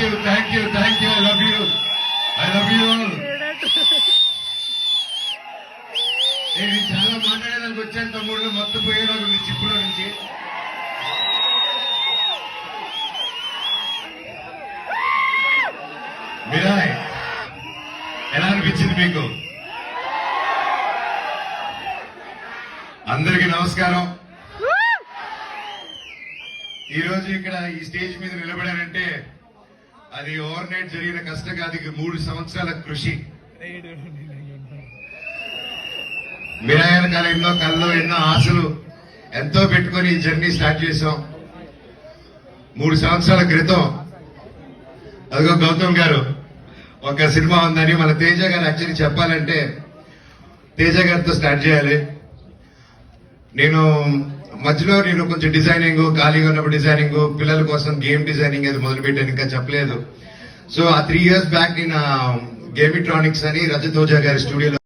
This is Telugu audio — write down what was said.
I love you all. నేను చాలా మాట్లాడేదానికి వచ్చాను తమ్ముళ్ళు, మొత్తం పోయేలాగా ఉంది చిప్పులో నుంచి. మీరాయ్ ఎలా అనిపించింది మీకు? అందరికీ నమస్కారం. ఈరోజు ఇక్కడ ఈ స్టేజ్ మీద నిలబడారంటే అది ఓవర్ నైట్ జరిగిన కష్టం కాదు, 3 సంవత్సరాల కృషి. మీరాయల కళ్ళలో ఎన్నో ఆశలు ఎంతో పెట్టుకుని ఈ జర్నీ స్టార్ట్ చేశాం. 3 సంవత్సరాల క్రితం అదిగో గౌతమ్ గారు ఒక సినిమా ఉందని మన తేజ గారు యాక్చువల్లీ చెప్పాలంటే తేజ గారితో స్టార్ట్ చేయాలి. మధ్యలో నేను కొంచెం డిజైనింగ్ ఖాళీగా ఉన్నప్పుడు డిజైనింగ్, పిల్లల కోసం గేమ్ డిజైనింగ్ అది మొదలుపెట్టాను, ఇంకా చెప్పలేదు. సో ఆ 3 years బ్యాక్ నేను గేమిట్రానిక్స్ అని రజత్ ఓజా గారి స్టూడియోలో